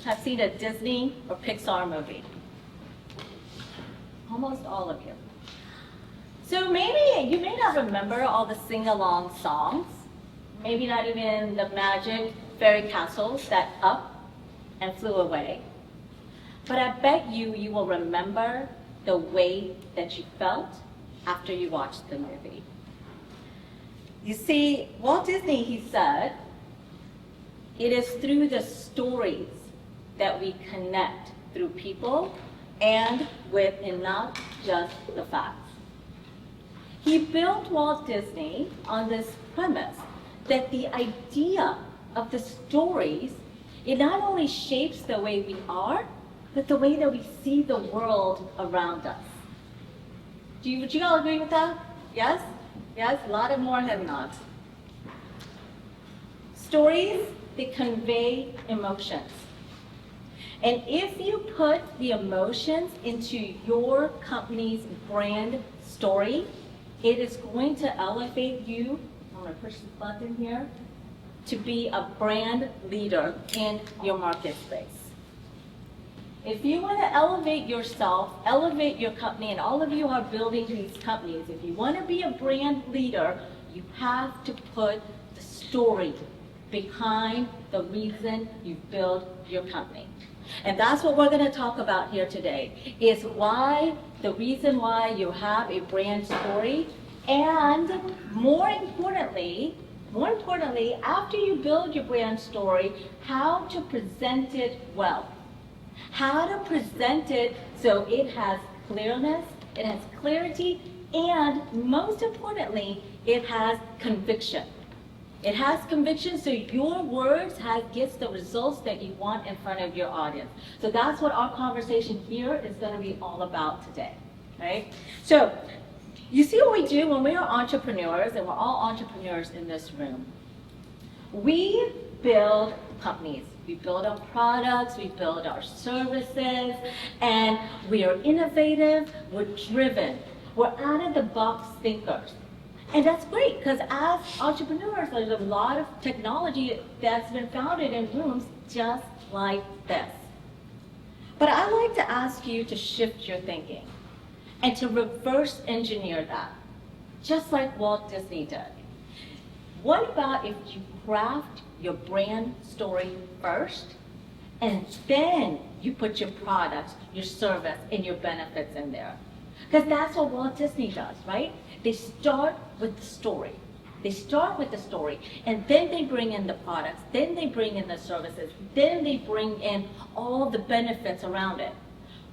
have seen a Disney or Pixar movie? Almost all of you. So maybe you may not remember all the sing-along songs, maybe not even the magic fairy castles that up and flew away. But I bet you will remember the way that you felt after you watched the movie. You see, Walt Disney, he said, it is through the stories that we connect through people and with, and not just the facts. He built Walt Disney on this premise that the idea of the stories, it not only shapes the way we are, but the way that we see the world around us. Would you all agree with that? Yes? Yes? A lot of more head nods. Stories, they convey emotions. And if you put the emotions into your company's brand story, it is going to elevate you, I'm going to push the button here, to be a brand leader in your market space. If you want to elevate yourself, elevate your company, and all of you are building these companies, if you want to be a brand leader, you have to put the story behind the reason you build your company. And that's what we're going to talk about here today, is why, the reason why you have a brand story, and more importantly, after you build your brand story, how to present it well. How to present it so it has clearness, it has clarity, and most importantly, it has conviction. It has conviction, so your words gets the results that you want in front of your audience. So that's what our conversation here is going to be all about today, right? So you see what we do when we are entrepreneurs, and we're all entrepreneurs in this room. We build companies. We build our products, we build our services, and we are innovative, we're driven, we're out-of-the-box thinkers. And that's great, because as entrepreneurs, there's a lot of technology that's been founded in rooms just like this. But I like to ask you to shift your thinking and to reverse engineer that, just like Walt Disney did. What about if you craft your brand story first, and then you put your products, your service, and your benefits in there? Because that's what Walt Disney does, right? They start with the story. They start with the story, and then they bring in the products, then they bring in the services, then they bring in all the benefits around it.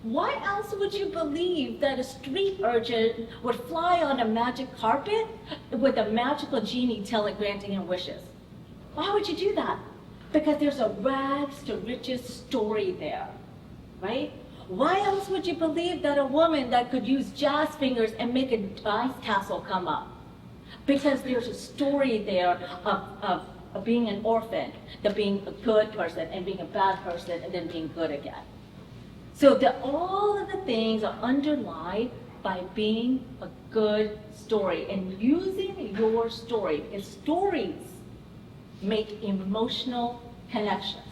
Why else would you believe that a street urchin would fly on a magic carpet with a magical genie granting him wishes? Why would you do that? Because there's a rags to riches story there, right? Why else would you believe that a woman that could use jazz fingers and make an ice castle come up? Because there's a story there of being an orphan, of being a good person and being a bad person and then being good again. So all of the things are underlined by being a good story and using your story. Because stories make emotional connections.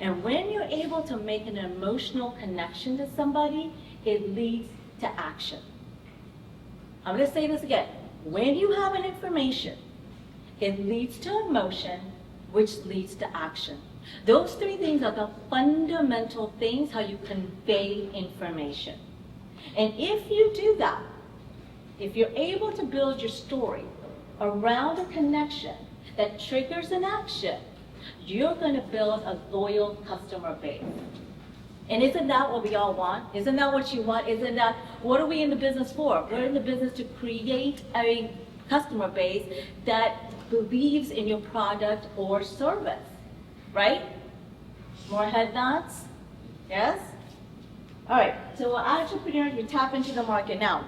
And when you're able to make an emotional connection to somebody, it leads to action. I'm going to say this again. When you have an information, it leads to emotion, which leads to action. Those three things are the fundamental things how you convey information. And if you do that, if you're able to build your story around a connection that triggers an action, you're going to build a loyal customer base. And isn't that what we all want? Isn't that what you want? Isn't that, what are we in the business for? We're in the business to create a customer base that believes in your product or service, right? More head nods? Yes? All right, so entrepreneurs, we tap into the market. Now,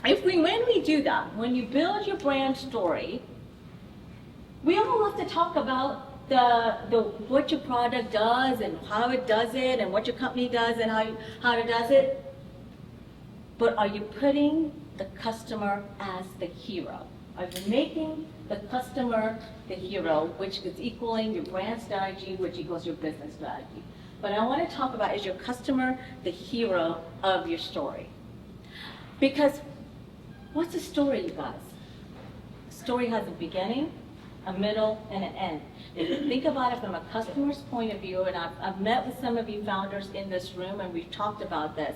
when we do that, when you build your brand story, we all love to talk about what your product does and how it does it and what your company does and how it does it. But are you putting the customer as the hero? Are you making the customer the hero, which is equaling your brand strategy, which equals your business strategy? But I want to talk about, is your customer the hero of your story? Because what's a story, you guys? A story has a beginning, a middle, and an end. If you think about it from a customer's point of view, and I've met with some of you founders in this room, and we've talked about this,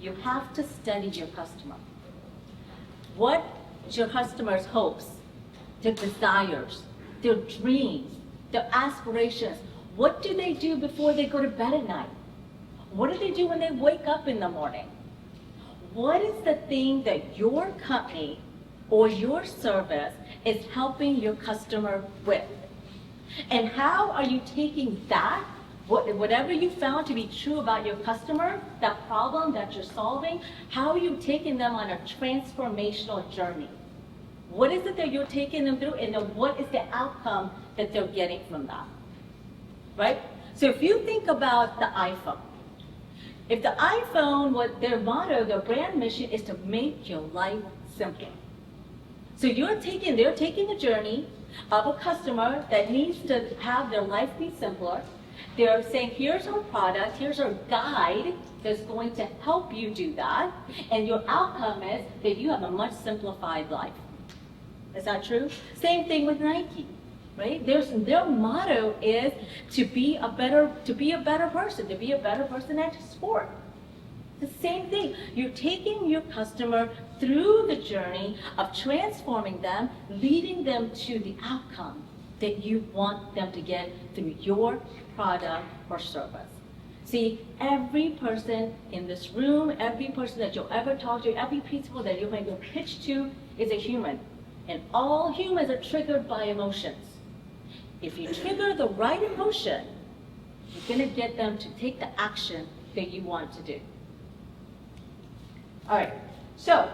you have to study your customer. What is your customer's hopes, their desires, their dreams, their aspirations? What do they do before they go to bed at night? What do they do when they wake up in the morning? What is the thing that your company or your service is helping your customer with? And how are you taking that, whatever you found to be true about your customer, that problem that you're solving, how are you taking them on a transformational journey? What is it that you're taking them through, and then what is the outcome that they're getting from that? Right? So if you think about the iPhone, if the iPhone, what their motto, their brand mission is to make your life simpler. So they're taking a journey of a customer that needs to have their life be simpler. They're saying, here's our product, here's our guide that's going to help you do that, and your outcome is that you have a much simplified life. Is that true? Same thing with Nike, right? Their motto is to be a better person at sport. The same thing. You're taking your customer through the journey of transforming them, leading them to the outcome that you want them to get through your product or service. See, every person in this room, every person that you'll ever talk to, every people that you'll make a pitch to is a human. And all humans are triggered by emotions. If you trigger the right emotion, you're going to get them to take the action that you want to do. All right, so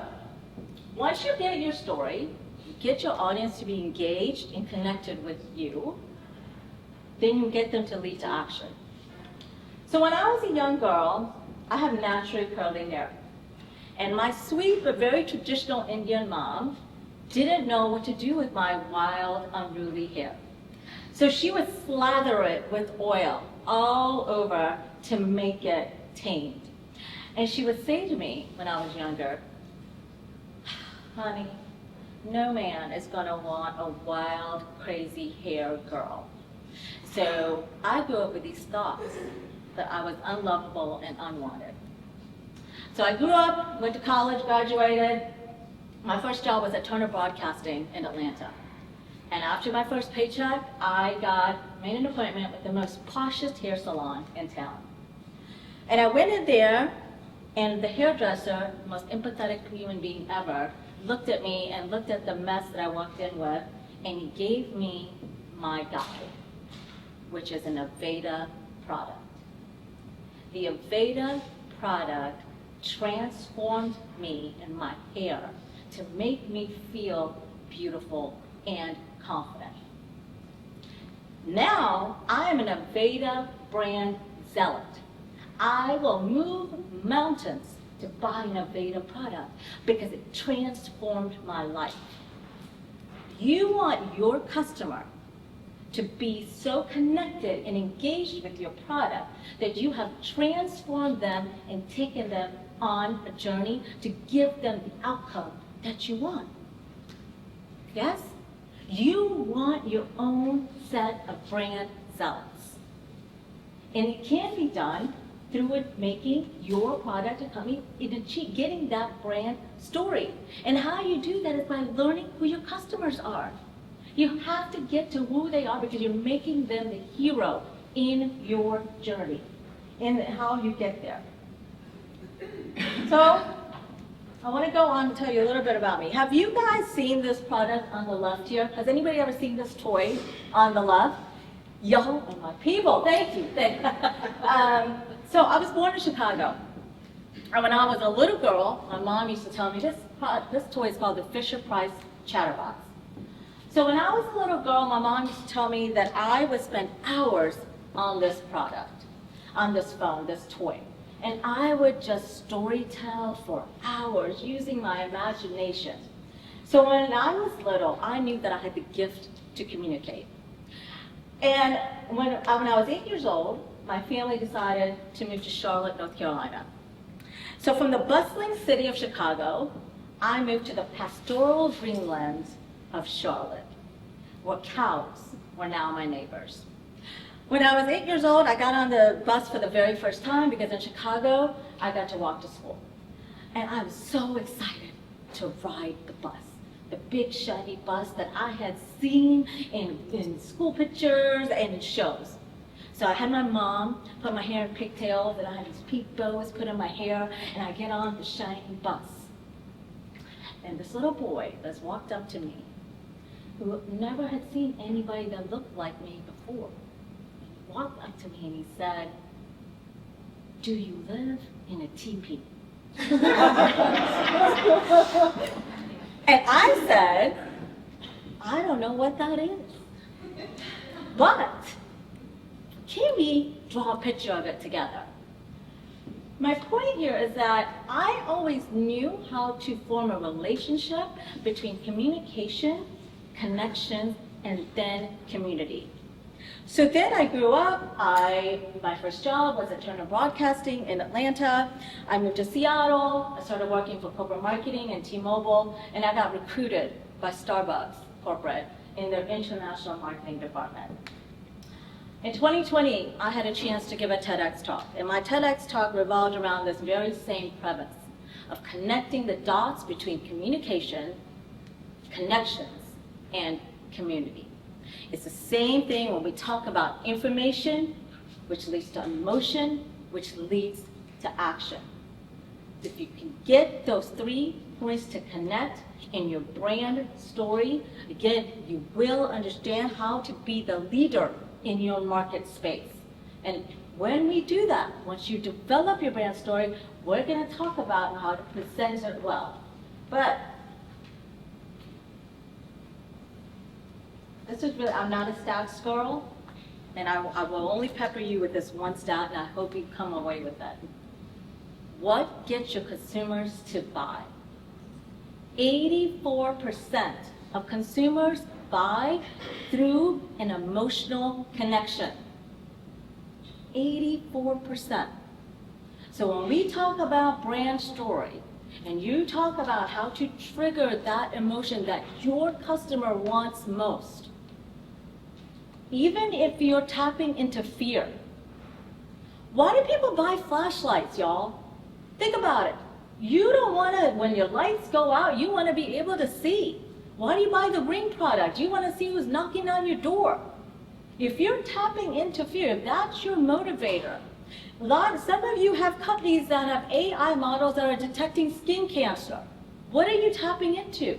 once you get your story, you get your audience to be engaged and connected with you, then you get them to lead to action. So when I was a young girl, I have naturally curly hair. And my sweet but very traditional Indian mom didn't know what to do with my wild, unruly hair. So she would slather it with oil all over to make it tamed. And she would say to me when I was younger, honey, no man is going to want a wild, crazy hair girl. So I grew up with these thoughts that I was unlovable and unwanted. So I grew up, went to college, graduated. My first job was at Turner Broadcasting in Atlanta. And after my first paycheck, I made an appointment with the most poshest hair salon in town. And I went in there, and the hairdresser, the most empathetic human being ever, looked at me and looked at the mess that I walked in with, and he gave me my guide, which is an Aveda product. The Aveda product transformed me and my hair to make me feel beautiful and confident. Now, I am an Aveda brand zealot. I will move mountains to buy an Aveda product because it transformed my life. You want your customer to be so connected and engaged with your product that you have transformed them and taken them on a journey to give them the outcome that you want. Yes? You want your own set of brand zealots. And it can be done through it making your product a company, getting that brand story. And how you do that is by learning who your customers are. You have to get to who they are because you're making them the hero in your journey and how you get there. So I want to go on and tell you a little bit about me. Have you guys seen this product on the left here? Has anybody ever seen this toy on the left? Yo, and my people, thank you. So I was born in Chicago. And when I was a little girl, my mom used to tell me this toy is called the Fisher-Price Chatterbox. So when I was a little girl, my mom used to tell me that I would spend hours on this product, on this phone, this toy. And I would just story tell for hours using my imagination. So when I was little, I knew that I had the gift to communicate. And when I was 8 years old, my family decided to move to Charlotte, North Carolina. So from the bustling city of Chicago, I moved to the pastoral dreamland of Charlotte, where cows were now my neighbors. When I was 8 years old, I got on the bus for the very first time because in Chicago, I got to walk to school. And I was so excited to ride the bus, the big shiny bus that I had seen in school pictures and in shows. So I had my mom put my hair in pigtails, and I had these peak bows put in my hair, and I get on the shiny bus. And this little boy that's walked up to me, who never had seen anybody that looked like me before, walked up to me and he said, "Do you live in a teepee?" And I said, "I don't know what that is. But can we draw a picture of it together?" My point here is that I always knew how to form a relationship between communication, connection, and then community. So then I grew up. My first job was at Turner Broadcasting in Atlanta. I moved to Seattle. I started working for corporate marketing and T-Mobile, and I got recruited by Starbucks corporate in their international marketing department. In 2020, I had a chance to give a TEDx talk, and my TEDx talk revolved around this very same premise of connecting the dots between communication, connections, and community. It's the same thing when we talk about information, which leads to emotion, which leads to action. If you can get those 3 points to connect in your brand story, again, you will understand how to be the leader in your market space. And when we do that, once you develop your brand story, we're going to talk about how to present it well. But this is really, I'm not a stats girl, and I will only pepper you with this one stat, and I hope you come away with it. What gets your consumers to buy? 84% of consumers buy through an emotional connection. 84%. So when we talk about brand story, and you talk about how to trigger that emotion that your customer wants most, even if you're tapping into fear. Why do people buy flashlights, y'all? Think about it. You don't want to, when your lights go out, you want to be able to see. Why do you buy the Ring product? You want to see who's knocking on your door. If you're tapping into fear, if that's your motivator. Some of you have companies that have AI models that are detecting skin cancer. What are you tapping into?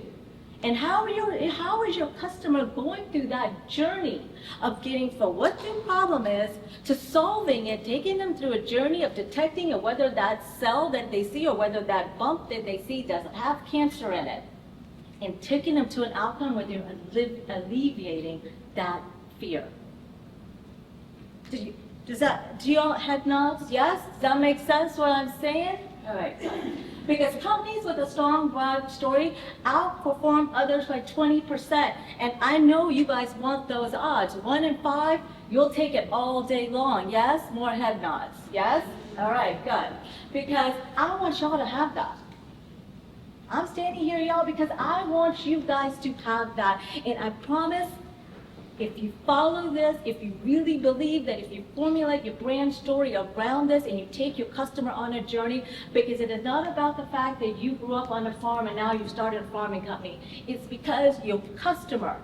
And how is your customer going through that journey of getting from what their problem is to solving it, taking them through a journey of detecting whether that cell that they see or whether that bump that they see doesn't have cancer in it, and taking them to an outcome where they're alleviating that fear. Do you all head nods? Yes? Does that make sense what I'm saying? All right. Because companies with a strong brand story outperform others by 20%. And I know you guys want those odds. 1 in 5, you'll take it all day long. Yes? More head nods. Yes? All right, good. Because I want y'all to have that. I'm standing here, y'all, because I want you guys to have that. And I promise, if you follow this, if you really believe that if you formulate your brand story around this and you take your customer on a journey, because it is not about the fact that you grew up on a farm and now you've started a farming company. It's because your customer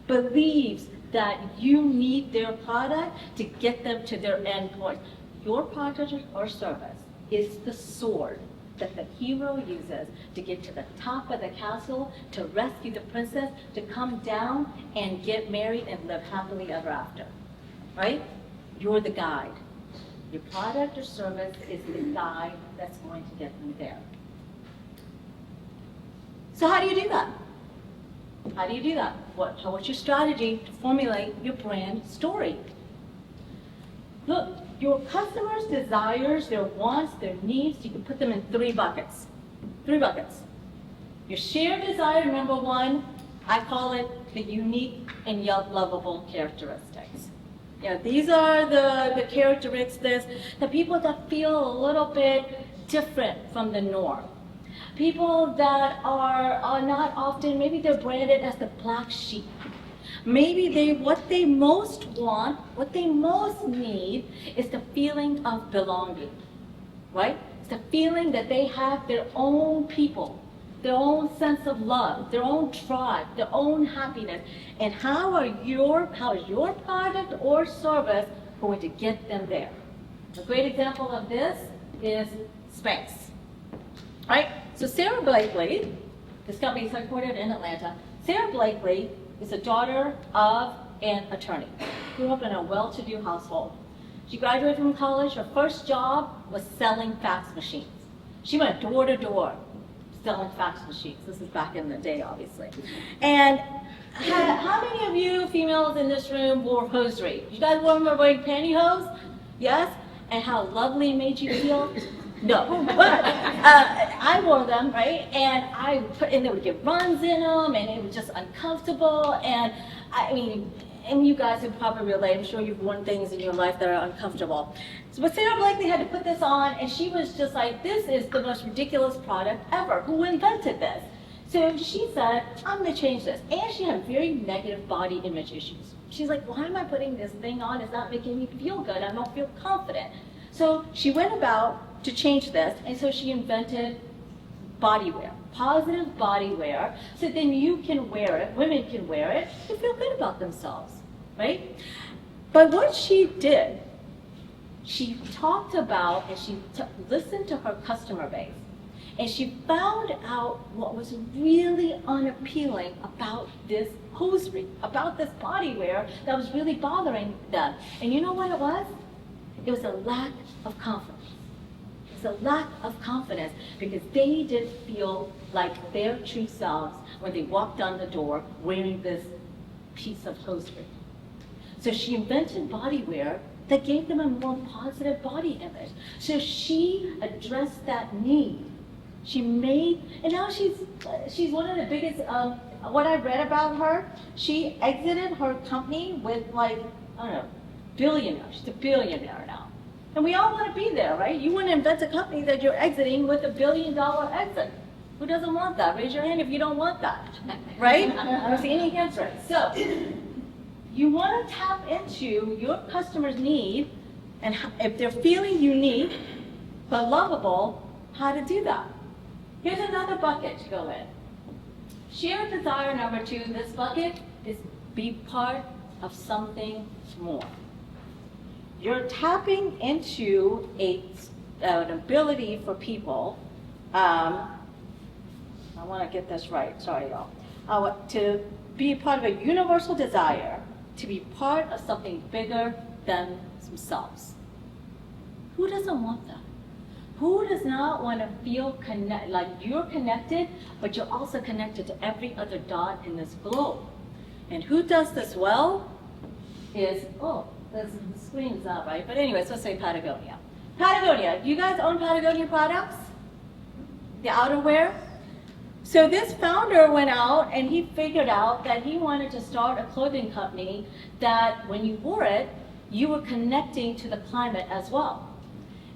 believes that you need their product to get them to their end point. Your product or service is the sword that the hero uses to get to the top of the castle, to rescue the princess, to come down and get married and live happily ever after, right? You're the guide. Your product or service is the guide that's going to get them there. So how do you do that? How do you do that? What's your strategy to formulate your brand story? Look, your customers' desires, their wants, their needs, you can put them in 3 buckets. 3 buckets. Your shared desire, number 1, I call it the unique and lovable characteristics. Yeah, these are the characteristics, the people that feel a little bit different from the norm. People that are not often, maybe they're branded as the black sheep. Maybe what they most want, what they most need is the feeling of belonging, right? It's the feeling that they have their own people, their own sense of love, their own tribe, their own happiness. And how is your product or service going to get them there? A great example of this is Spanx, right? So Sarah Blakely, this company is headquartered in Atlanta. Sarah Blakely is the daughter of an attorney. Grew up in a well-to-do household. She graduated from college. Her first job was selling fax machines. She went door to door selling fax machines. This is back in the day, obviously. And how many of you females in this room wore hosiery? You guys remember wearing pantyhose? Yes? And how lovely it made you feel? No, but I wore them, right? And they would get runs in them, and it was just uncomfortable. And I mean, and you guys would probably relate. I'm sure you've worn things in your life that are uncomfortable. So, but Sarah Blakely had to put this on, and she was just like, "This is the most ridiculous product ever. Who invented this?" So she said, "I'm going to change this." And she had very negative body image issues. She's like, "Why am I putting this thing on? It's not making me feel good. I don't feel confident." So she went about to change this, and so she invented body wear, positive body wear, so then you can wear it, women can wear it, and feel good about themselves, right? But what she did, she talked about and she listened to her customer base, and she found out what was really unappealing about this hosiery, about this body wear that was really bothering them. And you know what it was? It was a lack of confidence. A lack of confidence because they didn't feel like their true selves when they walked down the door wearing this piece of hosiery. So she invented body wear that gave them a more positive body image. So she addressed that need. And now she's one of the biggest, what I read about her, she exited her company with billionaire. She's a billionaire now. And we all want to be there, right? You want to invent a company that you're exiting with $1 billion exit. Who doesn't want that? Raise your hand if you don't want that, right? I don't see any hands raised. So you want to tap into your customer's need, and if they're feeling unique but lovable, how to do that. Here's another bucket to go in. Shared desire number 2, this bucket is be part of something more. You're tapping into an ability for people, I want to get this right, sorry y'all, to be part of a universal desire to be part of something bigger than themselves. Who doesn't want that? Who does not want to feel like you're connected, but you're also connected to every other dot in this globe? And who does this well is, the screen's not right, but anyways, let's say Patagonia. Patagonia, do you guys own Patagonia products? The outerwear? So this founder went out and he figured out that he wanted to start a clothing company that when you wore it, you were connecting to the climate as well.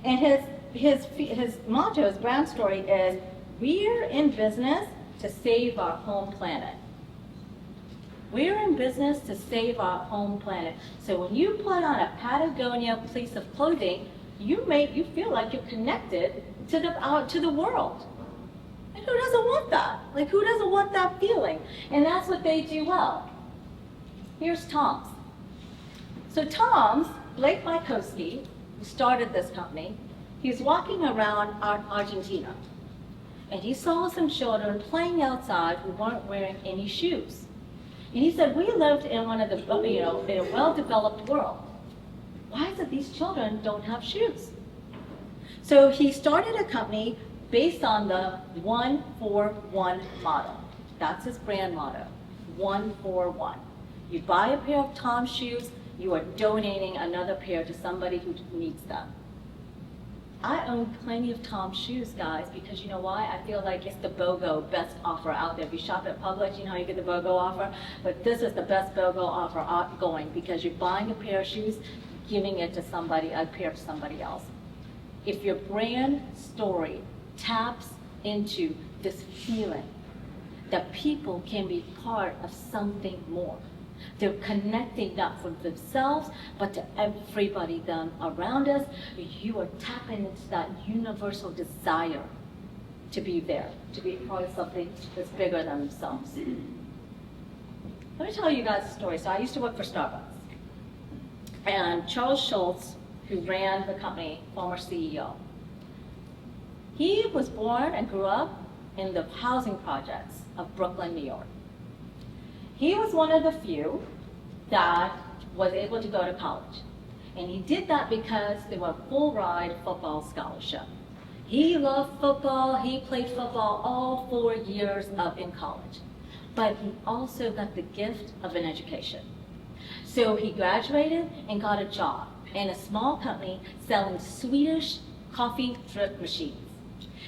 And his motto, his brand story is, we're in business to save our home planet. We're in business to save our home planet. So when you put on a Patagonia piece of clothing, you feel like you're connected to the world. And who doesn't want that? Like, who doesn't want that feeling? And that's what they do well. Here's Tom's. So Tom's, Blake Mykoski, who started this company, he was walking around Argentina, and he saw some children playing outside who weren't wearing any shoes. And he said, we lived in in a well-developed world. Why is it these children don't have shoes? So he started a company based on the 1-for-1 model. That's his brand motto, 1-for-1. You buy a pair of Tom's shoes, you are donating another pair to somebody who needs them. I own plenty of Tom's shoes, guys, because you know why? I feel like it's the BOGO best offer out there. If you shop at Publix, you know how you get the BOGO offer? But this is the best BOGO offer going because you're buying a pair of shoes, giving it to somebody, a pair to somebody else. If your brand story taps into this feeling that people can be part of something more, they're connecting not for themselves, but to everybody around us. You are tapping into that universal desire to be there, to be part of something that's bigger than themselves. Let me tell you guys a story. So I used to work for Starbucks. And Charles Schultz, who ran the company, former CEO, he was born and grew up in the housing projects of Brooklyn, New York. He was one of the few that was able to go to college. And he did that because they were a full ride football scholarship. He loved football, he played football all 4 years in college. But he also got the gift of an education. So he graduated and got a job in a small company selling Swedish coffee drip machines.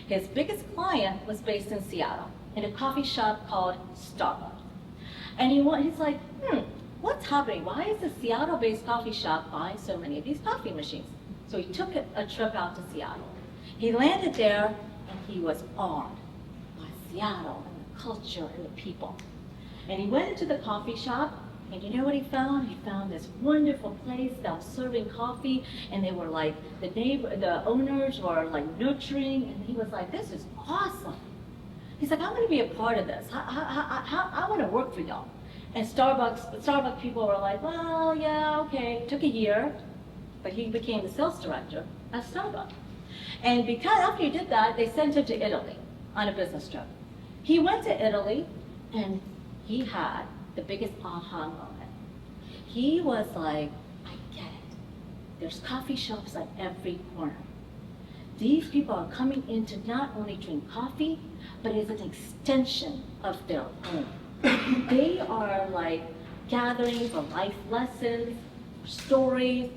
His biggest client was based in Seattle in a coffee shop called Starbucks. And he's like, what's happening? Why is the Seattle-based coffee shop buying so many of these coffee machines? So he took a trip out to Seattle. He landed there, and he was awed by Seattle and the culture and the people. And he went into the coffee shop, and you know what he found? He found this wonderful place that was serving coffee, and they were like, the owners were like nurturing, and he was like, this is awesome. He's like, I want to be a part of this. I want to work for y'all. And Starbucks people were like, well, yeah, okay. It took a year, but he became the sales director at Starbucks. And because after he did that, they sent him to Italy on a business trip. He went to Italy, and he had the biggest aha moment. He was like, I get it. There's coffee shops at every corner. These people are coming in to not only drink coffee, but as an extension of their own. They are like gathering for life lessons, stories,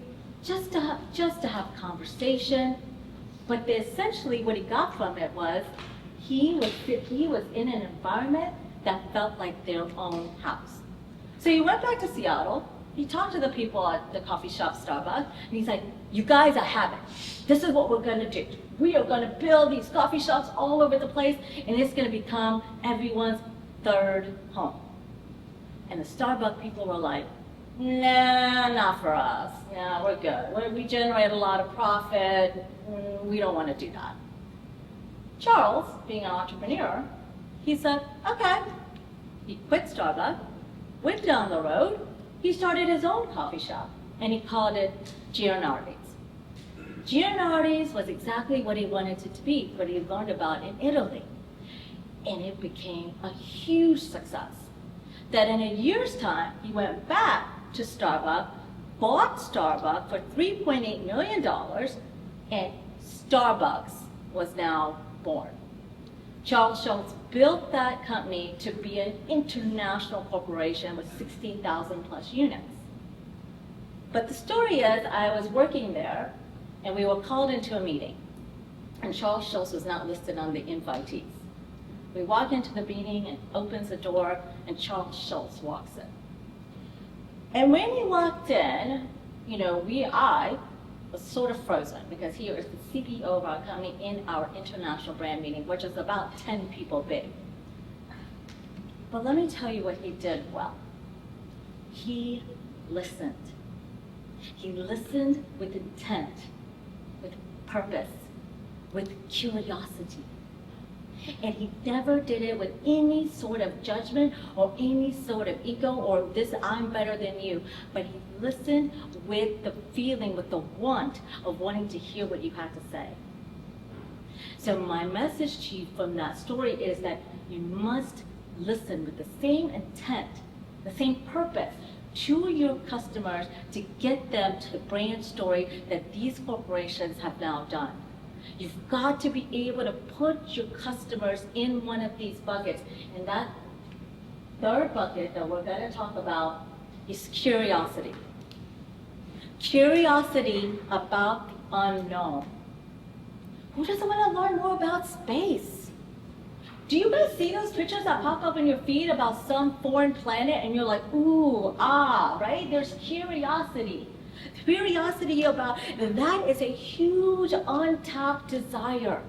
just to have conversation. But essentially what he got from it was he was in an environment that felt like their own house. So he went back to Seattle. He talked to the people at the coffee shop Starbucks, and he's like, you guys are having it. This is what we're going to do. We are going to build these coffee shops all over the place, and it's going to become everyone's third home. And the Starbucks people were like, nah, not for us. Yeah, we're good. We generate a lot of profit. We don't want to do that. Charles, being an entrepreneur, he said, okay. He quit Starbucks, went down the road. He started his own coffee shop, and he called it Gianardi's. Gianardi's was exactly what he wanted it to be, what he learned about in Italy. And it became a huge success. That in a year's time, he went back to Starbucks, bought Starbucks for $3.8 million, and Starbucks was now born. Charles Schultz built that company to be an international corporation with 16,000 plus units. But the story is, I was working there, and we were called into a meeting, and Charles Schultz was not listed on the invitees. We walk into the meeting and opens the door, and Charles Schultz walks in. And when he walked in, I was sort of frozen because he was the CEO of our company in our international brand meeting, which is about 10 people big. But let me tell you what he did well. He listened. He listened with intent, with purpose, with curiosity. And he never did it with any sort of judgment or any sort of ego or this, I'm better than you. But he listened with the feeling, with the want of wanting to hear what you had to say. So my message to you from that story is that you must listen with the same intent, the same purpose to your customers to get them to the brand story that these corporations have now done. You've got to be able to put your customers in one of these buckets. And that third bucket that we're going to talk about is curiosity. Curiosity about the unknown. Who doesn't want to learn more about space? Do you guys see those pictures that pop up in your feed about some foreign planet and you're like, ooh, ah, right? There's curiosity. Curiosity about, and that is a huge untapped desire.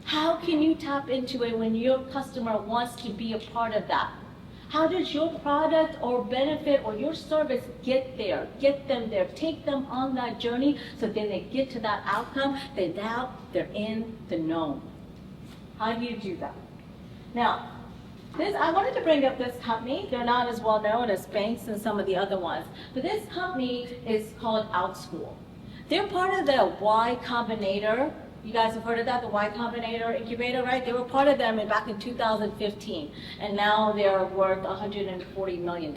How can you tap into it when your customer wants to be a part of that? How does your product or benefit or your service get there, get them there, take them on that journey so then they get to that outcome, then now they're in the know. How do you do that? Now, I wanted to bring up this company. They're not as well known as banks and some of the other ones, but this company is called OutSchool. They're part of the Y Combinator. You guys have heard of that, the Y Combinator incubator, right? They were part of them back in 2015, and now they're worth $140 million.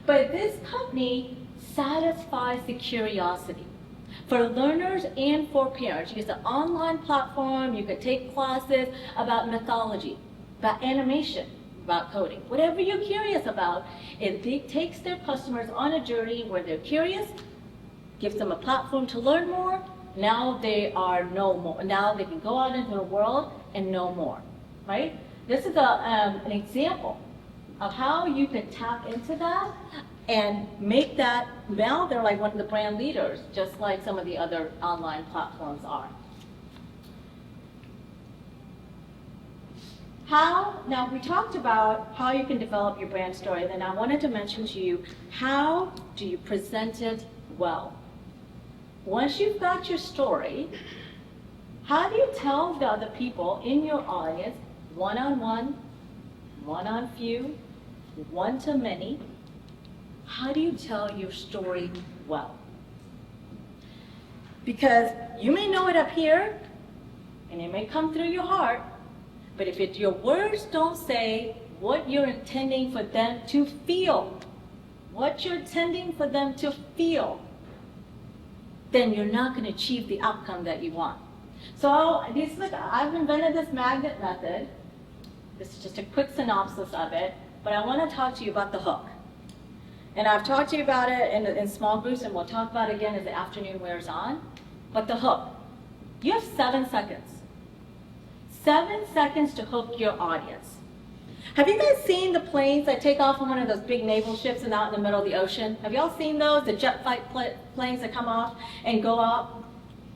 But this company satisfies the curiosity for learners and for parents. It's an online platform. You can take classes about mythology, about animation, about coding. Whatever you're curious about, it takes their customers on a journey where they're curious, gives them a platform to learn more. Now they are know more. Now they can go out into the world and know more, right? This is an example of how you can tap into that and make that, now they're like one of the brand leaders, just like some of the other online platforms are. Now we talked about how you can develop your brand story, and then I wanted to mention to you, how do you present it well? Once you've got your story, how do you tell the other people in your audience, one-on-one, one-on-few, one-to-many, how do you tell your story well? Because you may know it up here, and it may come through your heart, but if your words don't say what you're intending for them to feel, then you're not going to achieve the outcome that you want. So I've invented this magnet method. This is just a quick synopsis of it, but I want to talk to you about the hook. And I've talked to you about it in small groups, and we'll talk about it again as the afternoon wears on. But the hook. You have 7 seconds. 7 seconds to hook your audience. Have you guys seen the planes that take off on one of those big naval ships and out in the middle of the ocean? Have y'all seen those, the jet fight planes that come off and go out?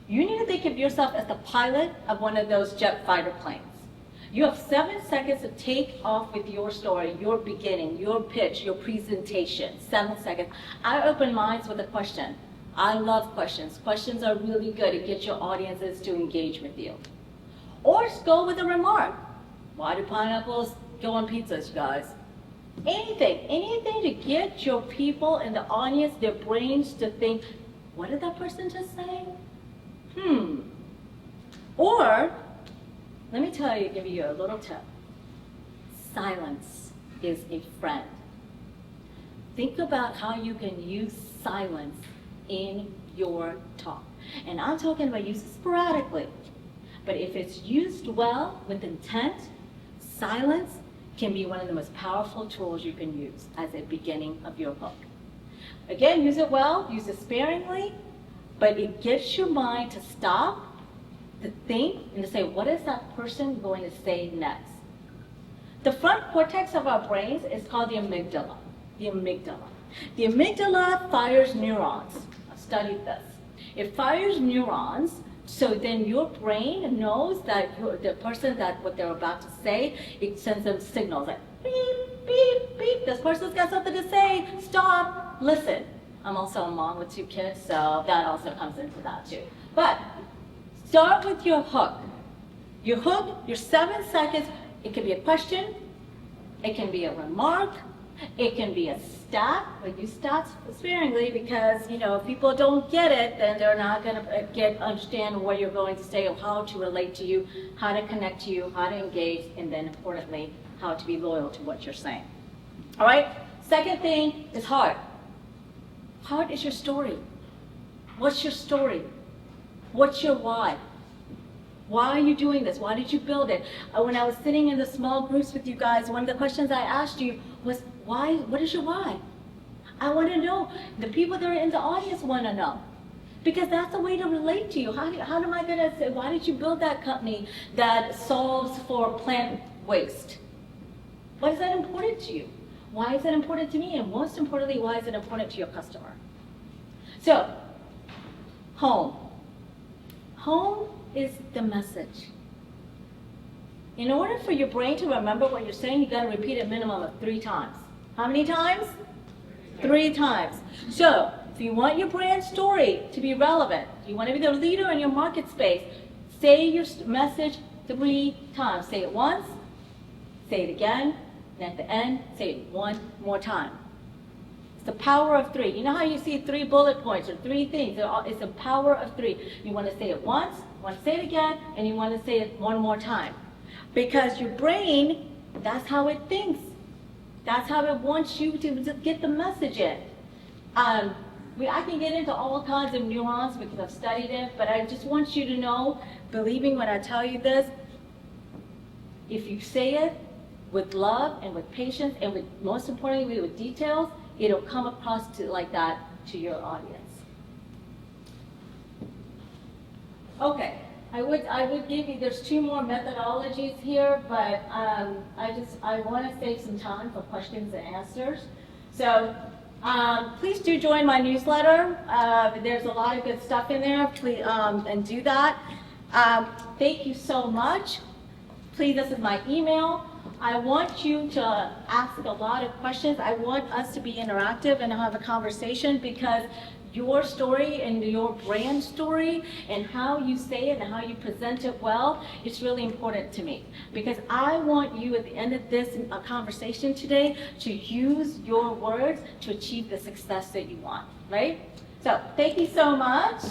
You need to think of yourself as the pilot of one of those jet fighter planes. You have 7 seconds to take off with your story, your beginning, your pitch, your presentation. 7 seconds. I open minds with a question. I love questions. Questions are really good. It gets your audiences to engage with you. Or go with a remark. Why do pineapples go on pizzas, you guys? Anything to get your people in the audience, their brains to think, what did that person just say? Or, let me give you a little tip. Silence is a friend. Think about how you can use silence in your talk. And I'm talking about use it sporadically. But if it's used well with intent, silence can be one of the most powerful tools you can use as a beginning of your hook. Again, use it well, use it sparingly, but it gets your mind to stop, to think, and to say, what is that person going to say next? The front cortex of our brains is called the amygdala. The amygdala. The amygdala fires neurons. I've studied this. It fires neurons, so then your brain knows that the person what they're about to say, it sends them signals like beep, beep, beep. This person's got something to say. Stop, listen. I'm also a mom with 2 kids, so that also comes into that too. But start with your hook. Your hook, your 7 seconds, it can be a question, it can be a remark, it can be a stat. We use stats sparingly because, if people don't get it, then they're not going to understand what you're going to say or how to relate to you, how to connect to you, how to engage, and then importantly, how to be loyal to what you're saying. All right? Second thing is heart. Heart is your story. What's your story? What's your why? Why are you doing this? Why did you build it? When I was sitting in the small groups with you guys, one of the questions I asked you was, why? What is your why? I want to know. The people that are in the audience want to know. Because that's a way to relate to you. How am I going to say, why did you build that company that solves for plant waste? Why is that important to you? Why is it important to me? And most importantly, why is it important to your customer? So, home. Home is the message. In order for your brain to remember what you're saying, you got to repeat it a minimum of 3 times. How many times? 3 times. So, if you want your brand story to be relevant, you want to be the leader in your market space, say your message 3 times. Say it once, say it again, and at the end, say it 1 more time. It's the power of 3. You know how you see 3 bullet points or 3 things? It's the power of 3. You want to say it once, you want to say it again, and you want to say it 1 more time. Because your brain, that's how it thinks. That's how it wants you to get the message in. I can get into all kinds of nuance because I've studied it, but I just want you to know, believing when I tell you this, if you say it with love and with patience and with, most importantly, with details, it'll come across like that to your audience. Okay, I would give you, there's 2 more methodologies here, but I want to save some time for questions and answers. So please do join my newsletter. There's a lot of good stuff in there. Please, and do that. Thank you so much. Please, this is my email. I want you to ask a lot of questions. I want us to be interactive and have a conversation, because your story and your brand story and how you say it and how you present it well, it's really important to me. Because I want you at the end of this conversation today to use your words to achieve the success that you want, right? So thank you so much.